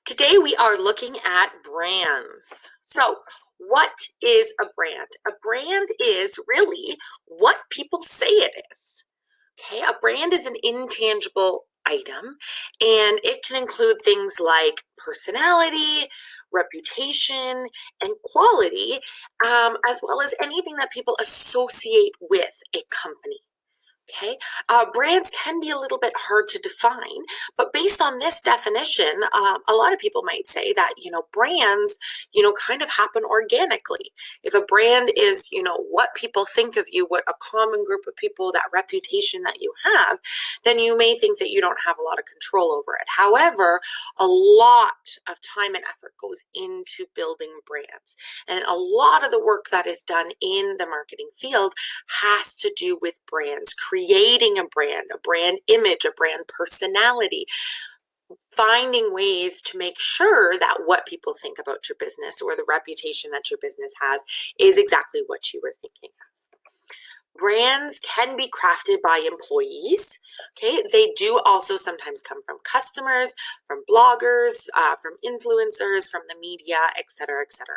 Today we are looking at brands. So, what is a brand? A brand is really what people say it is. Okay, a brand is an intangible item and it can include things like personality, reputation, and quality, as well as anything that people associate with a company. Okay, brands can be a little bit hard to define, but based on this definition, a lot of people might say that, brands, kind of happen organically. If a brand is, what people think of you, what a common group of people, that reputation that you have, then you may think that you don't have a lot of control over it. However, a lot of time and effort goes into building brands. And a lot of the work that is done in the marketing field has to do with brands, creating a brand image, a brand personality, finding ways to make sure that what people think about your business or the reputation that your business has is exactly what you were thinking of. Brands can be crafted by employees. Okay, they do also sometimes come from customers, from bloggers, from influencers, from the media, etc., etc.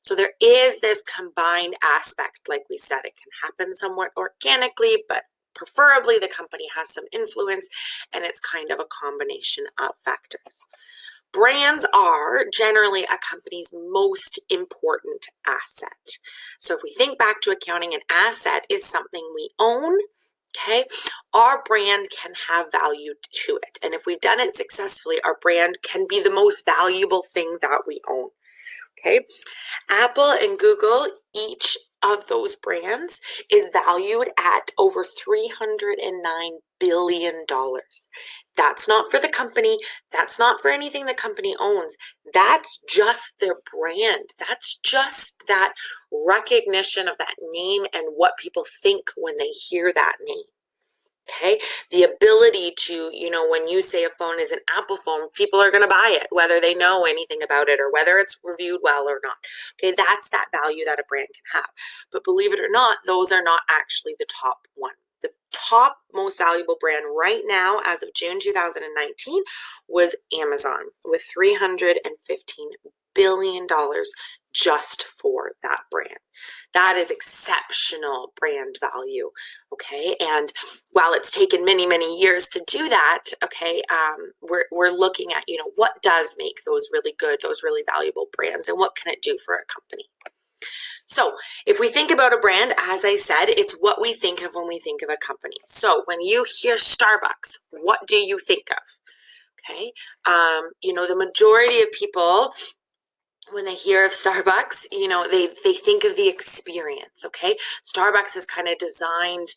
So there is this combined aspect. Like we said, it can happen somewhat organically, but preferably the company has some influence, and it's kind of a combination of factors. Brands are generally a company's most important asset. So if we think back to accounting, an asset is something we own. Okay, our brand can have value to it. And if we've done it successfully, our brand can be the most valuable thing that we own. Okay, Apple and Google, each of those brands is valued at over $309 billion. That's not for the company. That's not for anything the company owns. That's just their brand. That's just that recognition of that name and what people think when they hear that name. Okay, the ability to, when you say a phone is an Apple phone, people are going to buy it, whether they know anything about it or whether it's reviewed well or not. Okay, that's that value that a brand can have. But believe it or not, those are not actually the top one. The top most valuable brand right now, as of June 2019, was Amazon with $315 billion just for that brand. That is exceptional brand value, okay? And while it's taken many, many years to do that, okay, we're looking at, what does make those really good, those really valuable brands, and what can it do for a company? So if we think about a brand, as I said, it's what we think of when we think of a company. So when you hear Starbucks, what do you think of? Okay, the majority of people, when they hear of Starbucks, they think of the experience, okay? Starbucks has kind of designed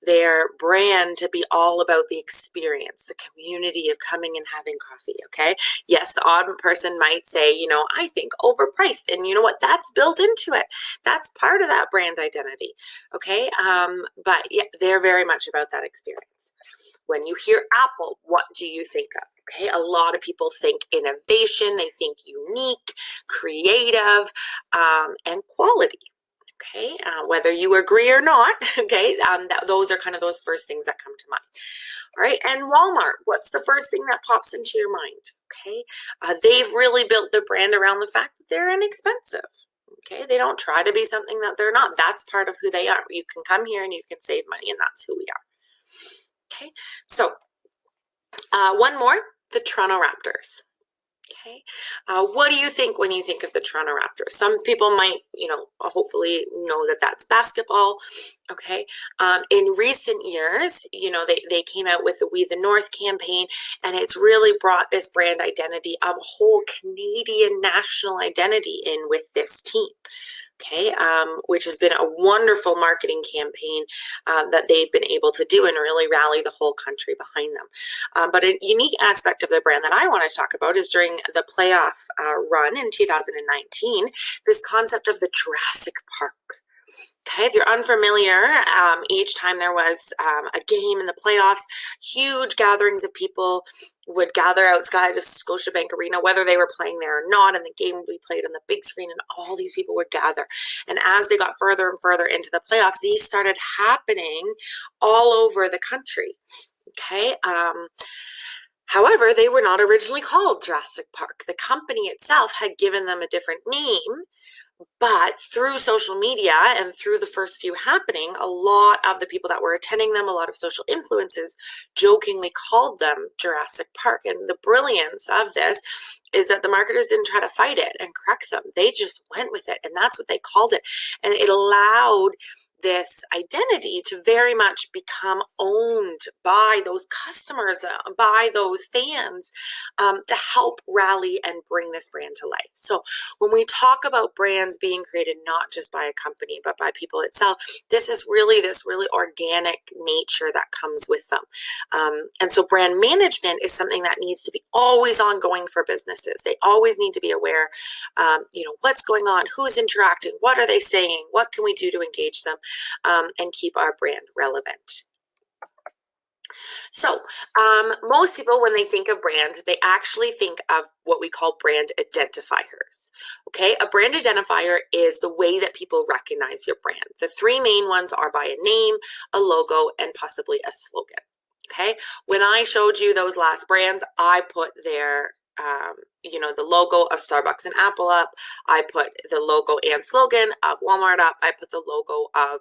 their brand to be all about the experience, the community of coming and having coffee, okay? Yes, the odd person might say, I think overpriced, and you know what? That's built into it. That's part of that brand identity, okay? But yeah, they're very much about that experience. When you hear Apple, what do you think of? Okay, a lot of people think innovation, they think unique, creative, and quality. Okay, whether you agree or not, okay, those are kind of those first things that come to mind. All right, and Walmart, what's the first thing that pops into your mind? Okay, they've really built their brand around the fact that they're inexpensive. Okay, they don't try to be something that they're not. That's part of who they are. You can come here and you can save money, and that's who we are. Okay, so one more, the Toronto Raptors. Okay, what do you think when you think of the Toronto Raptors? Some people might, hopefully know that that's basketball. Okay, in recent years, they came out with the We the North campaign, and it's really brought this brand identity, a whole Canadian national identity in with this team. Okay, which has been a wonderful marketing campaign that they've been able to do and really rally the whole country behind them. But a unique aspect of the brand that I want to talk about is during the playoff run in 2019, this concept of the Jurassic Park. Okay, if you're unfamiliar, each time there was a game in the playoffs, huge gatherings of people would gather outside of Scotiabank Arena, whether they were playing there or not, and the game would be played on the big screen, and all these people would gather. And as they got further and further into the playoffs, these started happening all over the country. Okay, However, they were not originally called Jurassic Park. The company itself had given them a different name, but through social media and through the first few happening, a lot of the people that were attending them, a lot of social influences, jokingly called them Jurassic Park. And the brilliance of this is that the marketers didn't try to fight it and correct them. They just went with it, and that's what they called it. And it allowed this identity to very much become owned by those customers, by those fans, to help rally and bring this brand to life. So when we talk about brands being created not just by a company but by people itself, this really organic nature that comes with them. And so brand management is something that needs to be always ongoing for businesses. They always need to be aware, what's going on, who's interacting, what are they saying, what can we do to engage them, and keep our brand relevant. So most people, when they think of brand, they actually think of what we call brand identifiers. Okay, a brand identifier is the way that people recognize your brand. The three main ones are by a name, a logo, and possibly a slogan. Okay, when I showed you those last brands, I put their the logo of Starbucks and Apple up. I put the logo and slogan of Walmart up. I put the logo of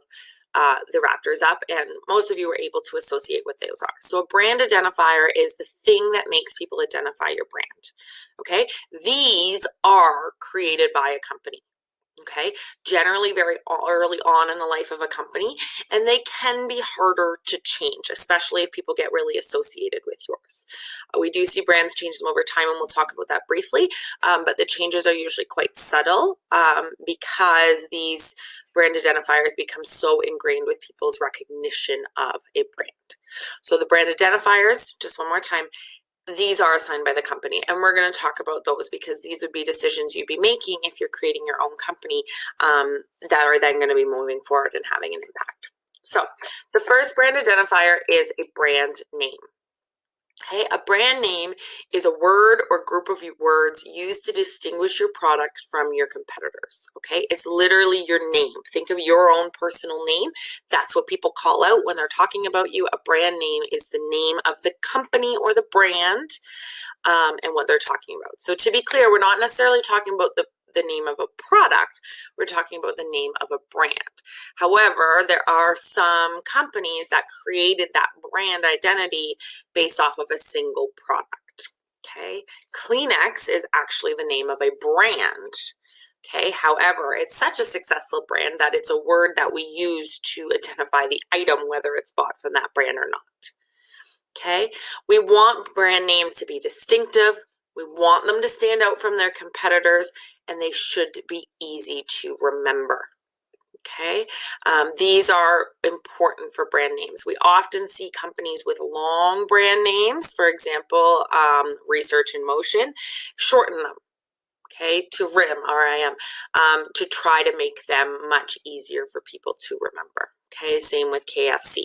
the Raptors up, and most of you were able to associate what those are. So a brand identifier is the thing that makes people identify your brand. Okay, these are created by a company. Okay, generally very early on in the life of a company, and they can be harder to change, especially if people get really associated with yours. We do see brands change them over time, and we'll talk about that briefly, but the changes are usually quite subtle because these brand identifiers become so ingrained with people's recognition of a brand. So the brand identifiers, just one more time, these are assigned by the company, and we're going to talk about those because these would be decisions you'd be making if you're creating your own company that are then going to be moving forward and having an impact. So the first brand identifier is a brand name. Okay, a brand name is a word or group of words used to distinguish your product from your competitors. Okay, it's literally your name. Think of your own personal name. That's what people call out when they're talking about you. A brand name is the name of the company or the brand and what they're talking about. So to be clear, we're not necessarily talking about the name of a product. We're talking about the name of a brand. However, there are some companies that created that brand identity based off of a single product. Okay, Kleenex is actually the name of a brand. Okay, however, it's such a successful brand that it's a word that we use to identify the item, whether it's bought from that brand or not. Okay, we want brand names to be distinctive. We want them to stand out from their competitors, and they should be easy to remember. Okay, these are important for brand names. We often see companies with long brand names, for example, Research in Motion, shorten them, okay, to RIM, R-I-M, to try to make them much easier for people to remember. Okay, same with KFC.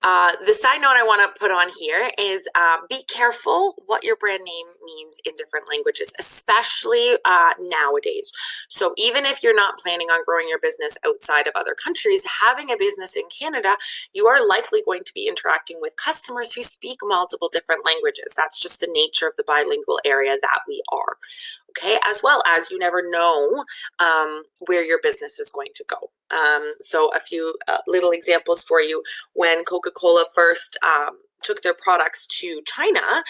The side note I want to put on here is be careful what your brand name means in different languages, especially nowadays. So even if you're not planning on growing your business outside of other countries, having a business in Canada, you are likely going to be interacting with customers who speak multiple different languages. That's just the nature of the bilingual area that we are. Okay, as well as you never know where your business is going to go. So a few little examples for you. When Coca-Cola first took their products to China,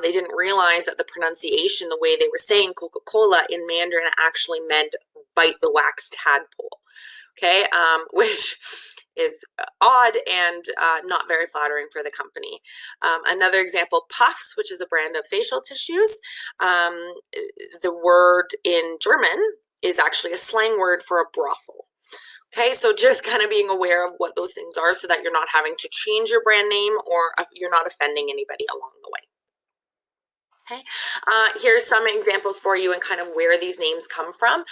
they didn't realize that the pronunciation, the way they were saying Coca-Cola in Mandarin actually meant bite the wax tadpole. Okay, which is odd and not very flattering for the company. Another example, Puffs, which is a brand of facial tissues. The word in German is actually a slang word for a brothel. Okay, so just kind of being aware of what those things are so that you're not having to change your brand name or you're not offending anybody along the way. Okay, here's some examples for you and kind of where these names come from.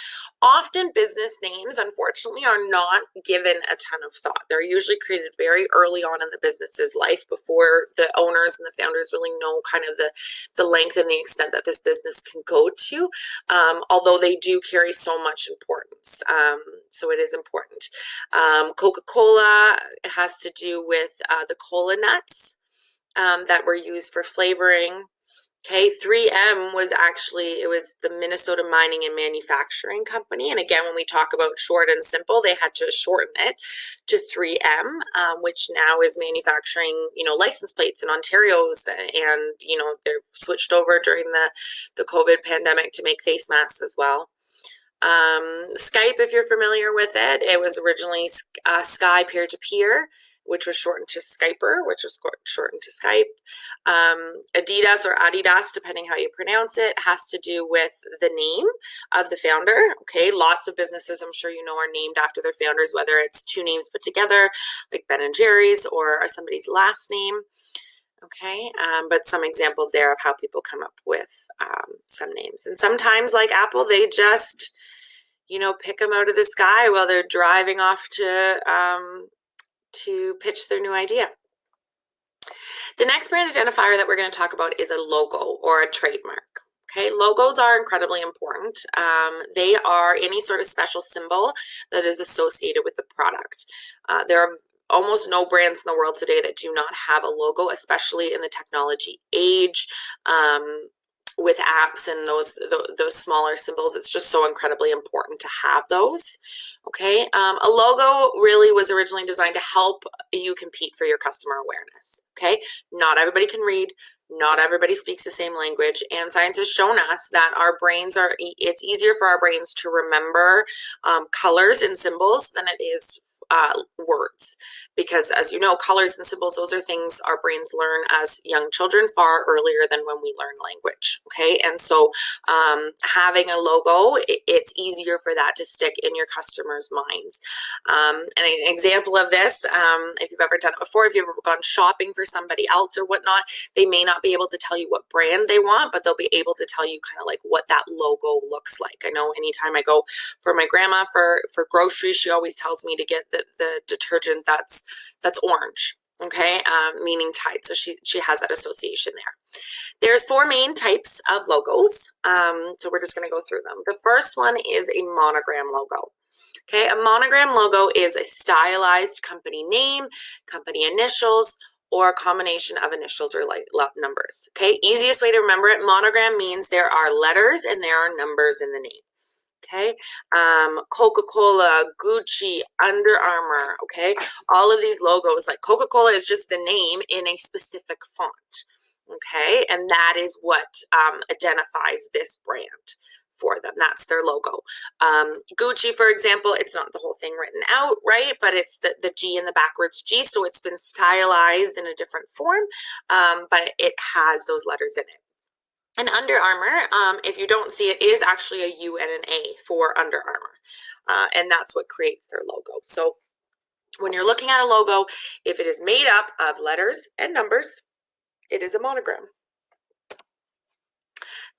Often business names, unfortunately, are not given a ton of thought. They're usually created very early on in the business's life before the owners and the founders really know kind of the length and the extent that this business can go to, although they do carry so much importance. So it is important. Coca-Cola has to do with the cola nuts. that were used for flavoring. Okay, 3M was actually, it was the Minnesota Mining and Manufacturing Company. And again, when we talk about short and simple, they had to shorten it to 3M, which now is manufacturing, license plates in Ontario's, and, they've switched over during the COVID pandemic to make face masks as well. Skype, if you're familiar with it, it was originally Sky peer-to-peer, which was shortened to Skyper, which was shortened to Skype. Adidas or Adidas, depending how you pronounce it, has to do with the name of the founder. Okay, lots of businesses, I'm sure you know, are named after their founders, whether it's two names put together, like Ben and Jerry's, or somebody's last name. Okay, but some examples there of how people come up with some names. And sometimes, like Apple, they just, pick them out of the sky while they're driving off to pitch their new idea. The next brand identifier that we're going to talk about is a logo or a trademark. Okay, logos are incredibly important. They are any sort of special symbol that is associated with the product. There are almost no brands in the world today that do not have a logo, especially in the technology age. With apps and those smaller symbols, it's just so incredibly important to have those. Okay, a logo really was originally designed to help you compete for your customer awareness. Okay, not everybody can read, not everybody speaks the same language, and science has shown us that it's easier for our brains to remember colors and symbols than it is words, because as you know, colors and symbols, those are things our brains learn as young children far earlier than when we learn language. Okay, and so having a logo, it's easier for that to stick in your customers' minds. And an example of this, if you've ever done it before, if you've ever gone shopping for somebody else or whatnot, they may not be able to tell you what brand they want, but they'll be able to tell you kind of like what that logo looks like. I know anytime I go for my grandma for groceries, she always tells me to get the detergent that's orange, okay, meaning Tide. So she has that association there. There's 4 main types of logos, so we're just going to go through them. The first one is a monogram logo. Okay, a monogram logo is a stylized company name, company initials, or a combination of initials or numbers. Okay, easiest way to remember it, monogram means there are letters and there are numbers in the name. Okay, Coca-Cola, Gucci, Under Armour, okay, all of these logos, like Coca-Cola is just the name in a specific font, okay, and that is what identifies this brand for them. That's their logo. Gucci, for example, it's not the whole thing written out, right, but it's the G in the backwards G, so it's been stylized in a different form, but it has those letters in it. And Under Armour, if you don't see it, is actually a U and an A for Under Armour, and that's what creates their logo. So when you're looking at a logo, if it is made up of letters and numbers, it is a monogram.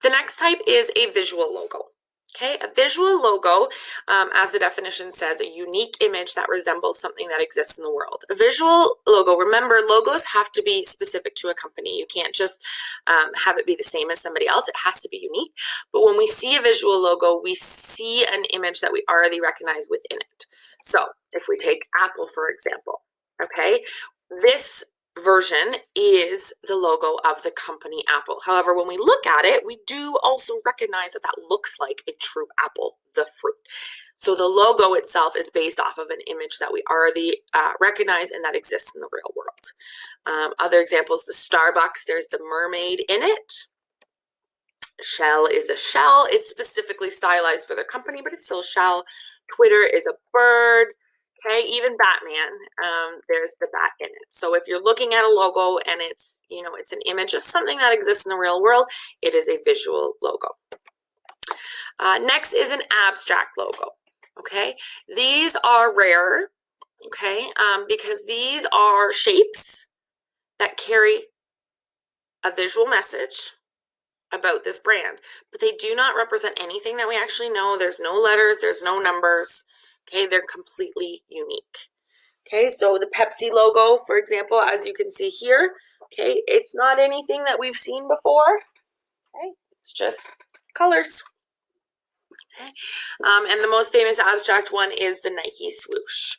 The next type is a visual logo. Okay, a visual logo, as the definition says, a unique image that resembles something that exists in the world. A visual logo, remember, logos have to be specific to a company. You can't just have it be the same as somebody else. It has to be unique. But when we see a visual logo, we see an image that we already recognize within it. So if we take Apple, for example, okay, this version is the logo of the company Apple. However, when we look at it, we do also recognize that that looks like a true apple, the fruit. So the logo itself is based off of an image that we already recognize and that exists in the real world. Other examples, the Starbucks, there's the mermaid in it. Shell is a shell. It's specifically stylized for their company, but it's still a shell. Twitter is a bird. Okay, even Batman, there's the bat in it. So if you're looking at a logo and it's, it's an image of something that exists in the real world, it is a visual logo. Next is an abstract logo. Okay, these are rare, okay, because these are shapes that carry a visual message about this brand, but they do not represent anything that we actually know. There's no letters, there's no numbers. Okay, they're completely unique. Okay, so the Pepsi logo, for example, as you can see here, okay, it's not anything that we've seen before. Okay, it's just colors. Okay, and the most famous abstract one is the Nike swoosh.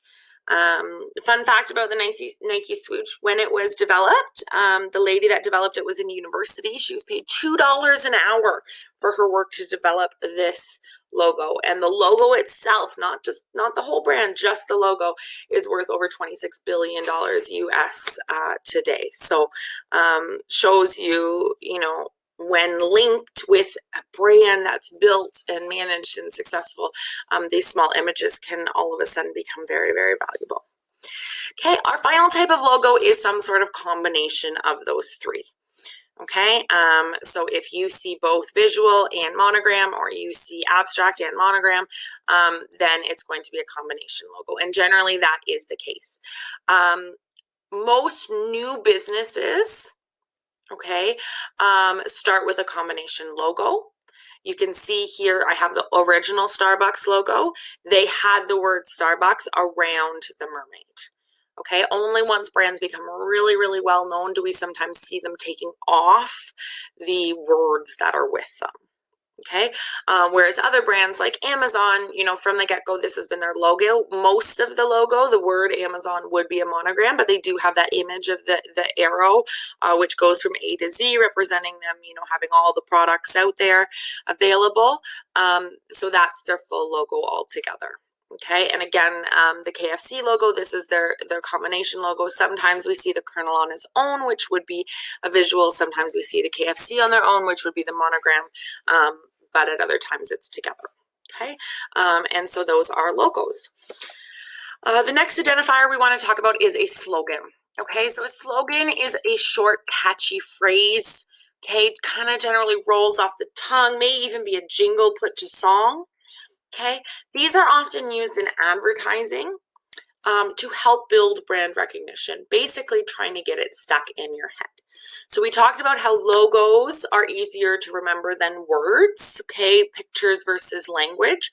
Fun fact about the Nike swoosh: when it was developed, the lady that developed it was in university. She was paid $2 an hour for her work to develop this logo, and the logo itself, not the whole brand, just the logo, is worth over $26 billion US today. So shows you, when linked with a brand that's built and managed and successful, these small images can all of a sudden become very, very valuable. Okay, our final type of logo is some sort of combination of those three. Okay, so if you see both visual and monogram, or you see abstract and monogram, then it's going to be a combination logo, and generally that is the case. Most new businesses, okay, start with a combination logo. You can see here I have the original Starbucks logo. They had the word Starbucks around the mermaid. Okay, only once brands become really, really well known do we sometimes see them taking off the words that are with them. Okay, whereas other brands like Amazon, from the get-go, this has been their logo. Most of the logo, the word Amazon would be a monogram, but they do have that image of the arrow, which goes from A to Z, representing them, having all the products out there available. So that's their full logo altogether. Okay, and again, the KFC logo, this is their combination logo. Sometimes we see the Colonel on his own, which would be a visual. Sometimes we see the KFC on their own, which would be the monogram, but at other times it's together. Okay, and so those are logos. The next identifier we want to talk about is a slogan. Okay, so a slogan is a short, catchy phrase. Okay, kind of generally rolls off the tongue, may even be a jingle put to song. Okay, these are often used in advertising to help build brand recognition, basically trying to get it stuck in your head. So we talked about how logos are easier to remember than words, okay, pictures versus language.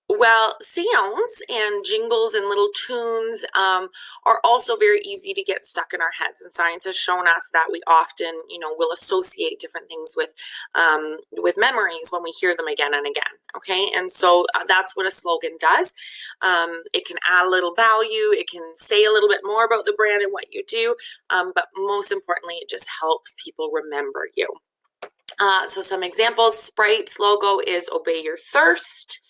Well, sounds and jingles and little tunes are also very easy to get stuck in our heads, and science has shown us that we often, will associate different things with memories when we hear them again and again. Okay, and so that's what a slogan does. It can add a little value. It can say a little bit more about the brand and what you do, but most importantly, it just helps people remember you. So some examples: Sprite's logo is "Obey Your Thirst."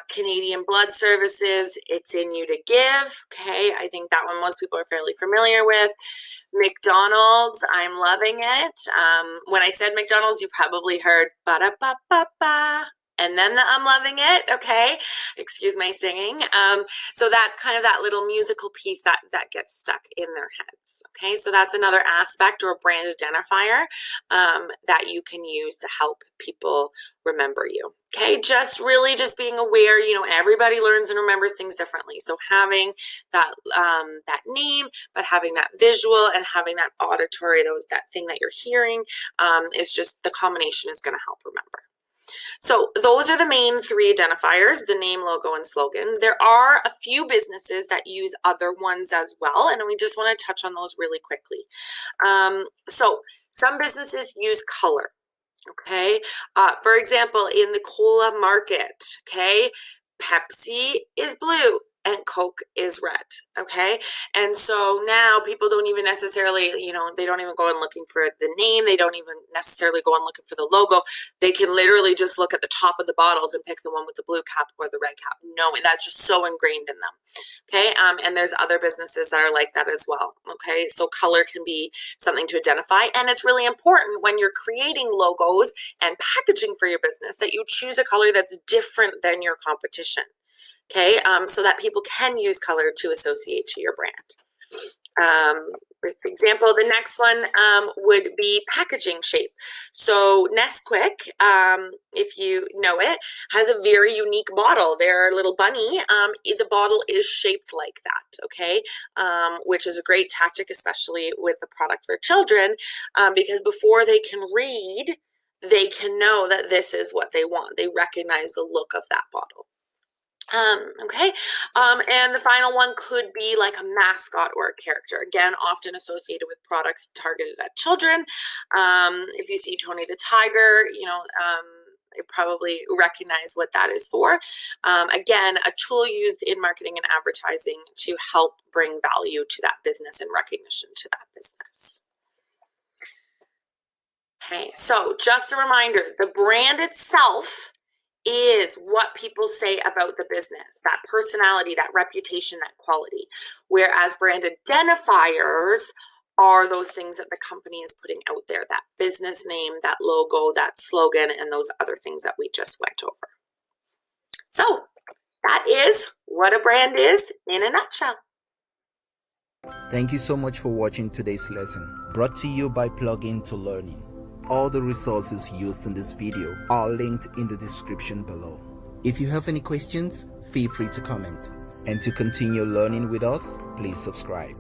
Canadian Blood Services, "It's in you to give." Okay, I think that one most people are fairly familiar with. McDonald's, "I'm loving it." When I said McDonald's, you probably heard ba-da-ba-ba-ba, and then the "I'm loving it." Okay, excuse my singing. So that's kind of that little musical piece that gets stuck in their heads. Okay, so that's another aspect or a brand identifier that you can use to help people remember you. Okay, just being aware, everybody learns and remembers things differently. So having that name, but having that visual and having that auditory, that thing that you're hearing, is just, the combination is going to help remember. So those are the main three identifiers: the name, logo, and slogan. There are a few businesses that use other ones as well, and we just want to touch on those really quickly. So some businesses use color. Okay, for example, in the cola market, okay, Pepsi is blue and Coke is red. Okay, and so now people don't even necessarily, they don't even go and looking for the name. They don't even necessarily go and looking for the logo. They can literally just look at the top of the bottles and pick the one with the blue cap or the red cap. No, that's just so ingrained in them. Okay, and there's other businesses that are like that as well. Okay, so color can be something to identify, and it's really important when you're creating logos and packaging for your business that you choose a color that's different than your competition. Okay, so that people can use color to associate to your brand. For example, the next one would be packaging shape. So Nesquik, if you know it, has a very unique bottle. Their little bunny, the bottle is shaped like that, okay, which is a great tactic, especially with the product for children, because before they can read, they can know that this is what they want. They recognize the look of that bottle. Okay, and the final one could be like a mascot or a character, again, often associated with products targeted at children. If you see Tony the Tiger, You probably recognize what that is for. Again, a tool used in marketing and advertising to help bring value to that business and recognition to that business. Okay, so just a reminder, the brand itself is what people say about the business, that personality, that reputation, that quality. Whereas brand identifiers are those things that the company is putting out there, that business name, that logo, that slogan, and those other things that we just went over. So that is what a brand is in a nutshell. Thank you so much for watching today's lesson, brought to you by Plugin to Learning. All the resources used in this video are linked in the description below. If you have any questions, feel free to comment. And to continue learning with us, please subscribe.